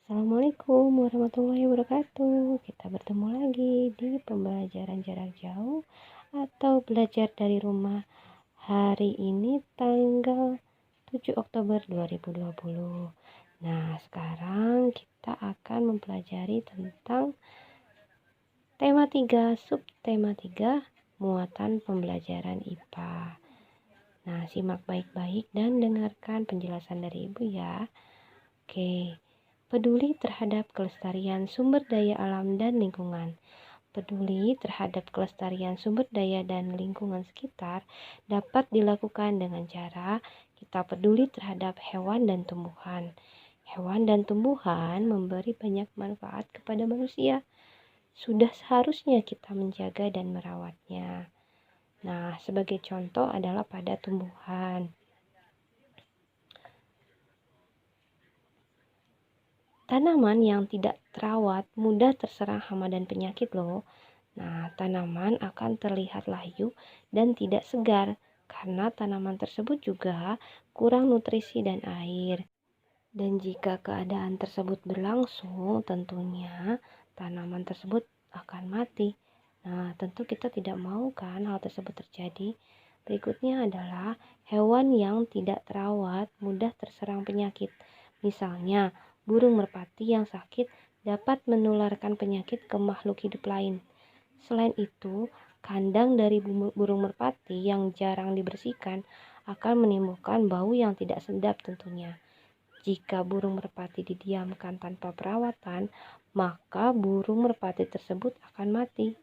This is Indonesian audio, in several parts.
Assalamualaikum warahmatullahi wabarakatuh. Kita bertemu lagi di pembelajaran jarak jauh atau belajar dari rumah. Hari ini tanggal 7 Oktober 2020. Nah, sekarang kita akan mempelajari tentang tema 3, subtema 3, muatan pembelajaran IPA. Nah, simak baik-baik dan dengarkan penjelasan dari Ibu ya. Oke. Peduli terhadap kelestarian sumber daya alam dan lingkungan. Peduli terhadap kelestarian sumber daya dan lingkungan sekitar dapat dilakukan dengan cara kita peduli terhadap hewan dan tumbuhan. Hewan dan tumbuhan memberi banyak manfaat kepada manusia. Sudah seharusnya kita menjaga dan merawatnya. Nah, sebagai contoh adalah pada tumbuhan. Tanaman yang tidak terawat mudah terserang hama dan penyakit loh. Nah, tanaman akan terlihat layu dan tidak segar karena tanaman tersebut juga kurang nutrisi dan air. Dan jika keadaan tersebut berlangsung, tentunya tanaman tersebut akan mati. Nah, tentu kita tidak mau kan hal tersebut terjadi. Berikutnya adalah hewan yang tidak terawat mudah terserang penyakit. Misalnya, burung merpati yang sakit dapat menularkan penyakit ke makhluk hidup lain. Selain itu, kandang dari burung merpati yang jarang dibersihkan akan menimbulkan bau yang tidak sedap tentunya. Jika burung merpati didiamkan tanpa perawatan, maka burung merpati tersebut akan mati.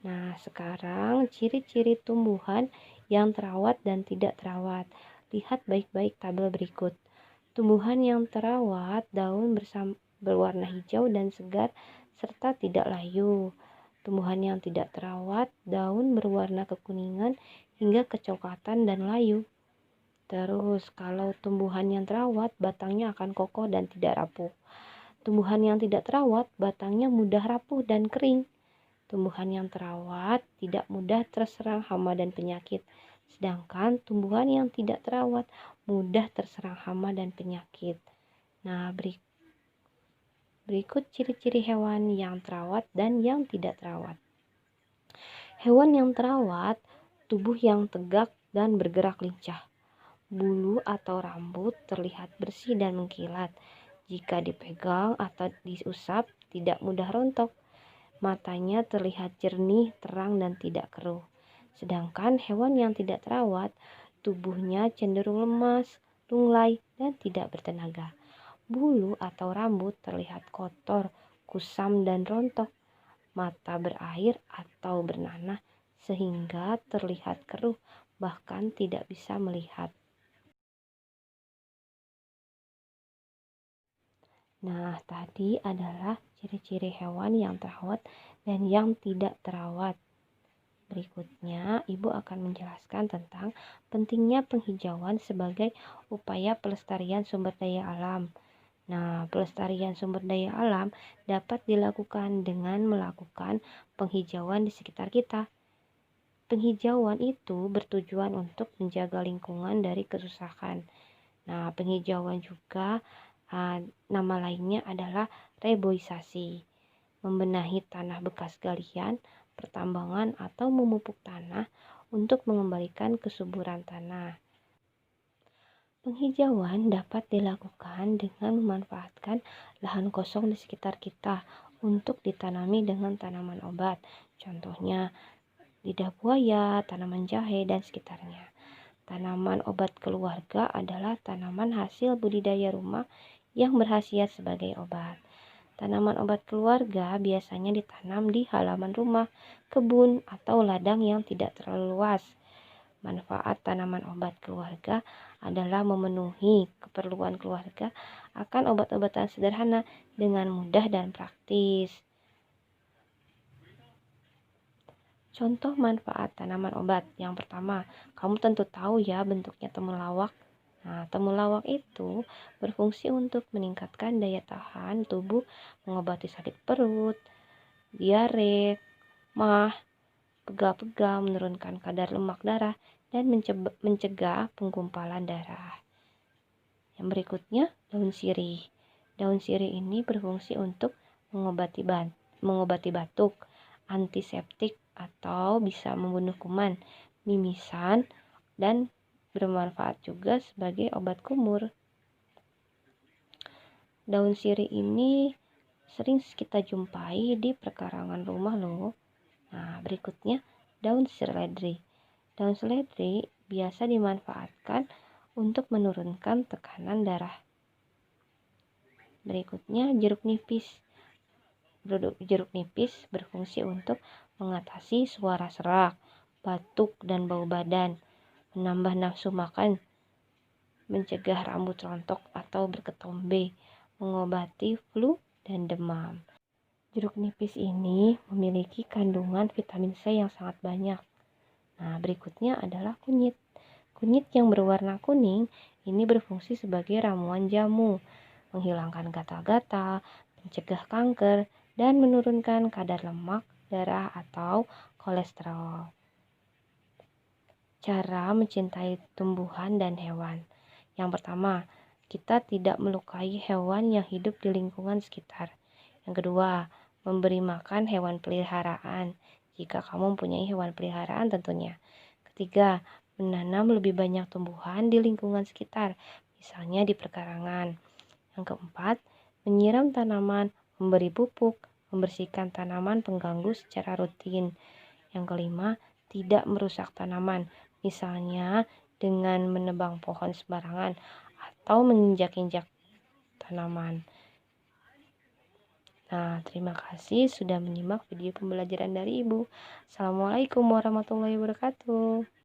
Nah, sekarang ciri-ciri tumbuhan yang terawat dan tidak terawat. Lihat baik-baik tabel berikut. Tumbuhan yang terawat, daun berwarna hijau dan segar serta tidak layu. Tumbuhan yang tidak terawat, daun berwarna kekuningan hingga kecoklatan dan layu. Terus, kalau tumbuhan yang terawat, batangnya akan kokoh dan tidak rapuh. Tumbuhan yang tidak terawat, batangnya mudah rapuh dan kering. Tumbuhan yang terawat tidak mudah terserang hama dan penyakit. Sedangkan tumbuhan yang tidak terawat mudah terserang hama dan penyakit. Nah, berikut ciri-ciri hewan yang terawat dan yang tidak terawat. Hewan yang terawat, tubuh yang tegak dan bergerak lincah. Bulu atau rambut terlihat bersih dan mengkilat. Jika dipegang atau diusap, tidak mudah rontok. Matanya terlihat jernih, terang, dan tidak keruh. Sedangkan hewan yang tidak terawat, tubuhnya cenderung lemas, lunglai, dan tidak bertenaga. Bulu atau rambut terlihat kotor, kusam, dan rontok. Mata berair atau bernanah sehingga terlihat keruh, bahkan tidak bisa melihat. Nah, tadi adalah ciri-ciri hewan yang terawat dan yang tidak terawat. Berikutnya, Ibu akan menjelaskan tentang pentingnya penghijauan sebagai upaya pelestarian sumber daya alam. Nah, pelestarian sumber daya alam dapat dilakukan dengan melakukan penghijauan di sekitar kita. Penghijauan itu bertujuan untuk menjaga lingkungan dari kerusakan. Nah, penghijauan juga nama lainnya adalah reboisasi, membenahi tanah bekas galian, pertambangan atau memupuk tanah untuk mengembalikan kesuburan tanah. Penghijauan dapat dilakukan dengan memanfaatkan lahan kosong di sekitar kita untuk ditanami dengan tanaman obat. Contohnya lidah buaya, tanaman jahe, dan sekitarnya. Tanaman obat keluarga adalah tanaman hasil budidaya rumah yang berkhasiat sebagai obat. Tanaman obat keluarga biasanya ditanam di halaman rumah, kebun, atau ladang yang tidak terlalu luas. Manfaat tanaman obat keluarga adalah memenuhi keperluan keluarga akan obat-obatan sederhana dengan mudah dan praktis. Contoh manfaat tanaman obat. Yang pertama, kamu tentu tahu ya bentuknya temulawak. Nah, temulawak itu berfungsi untuk meningkatkan daya tahan tubuh, mengobati sakit perut, diare, mah, pegal-pegal, menurunkan kadar lemak darah, dan mencegah penggumpalan darah. Yang berikutnya, daun sirih. Daun sirih ini berfungsi untuk mengobati batuk, antiseptik, atau bisa membunuh kuman, mimisan, dan bermanfaat juga sebagai obat kumur. Daun sirih ini sering kita jumpai di perkarangan rumah loh. Nah, berikutnya daun seledri. Daun seledri biasa dimanfaatkan untuk menurunkan tekanan darah. Berikutnya jeruk nipis. Jeruk nipis berfungsi untuk mengatasi suara serak, batuk, dan bau badan, menambah nafsu makan, mencegah rambut rontok atau berketombe, mengobati flu dan demam. Jeruk nipis ini memiliki kandungan vitamin C yang sangat banyak. Nah, berikutnya adalah kunyit. Kunyit yang berwarna kuning ini berfungsi sebagai ramuan jamu, menghilangkan gatal-gatal, mencegah kanker, dan menurunkan kadar lemak darah atau kolesterol. Cara mencintai tumbuhan dan hewan. Yang pertama, kita tidak melukai hewan yang hidup di lingkungan sekitar. Yang kedua, memberi makan hewan peliharaan jika kamu mempunyai hewan peliharaan tentunya. Ketiga, menanam lebih banyak tumbuhan di lingkungan sekitar, misalnya di perkarangan. Yang keempat, menyiram tanaman, memberi pupuk, membersihkan tanaman pengganggu secara rutin. Yang kelima, tidak merusak tanaman, misalnya dengan menebang pohon sembarangan atau menginjak-injak tanaman. Nah, terima kasih sudah menyimak video pembelajaran dari Ibu. Assalamualaikum warahmatullahi wabarakatuh.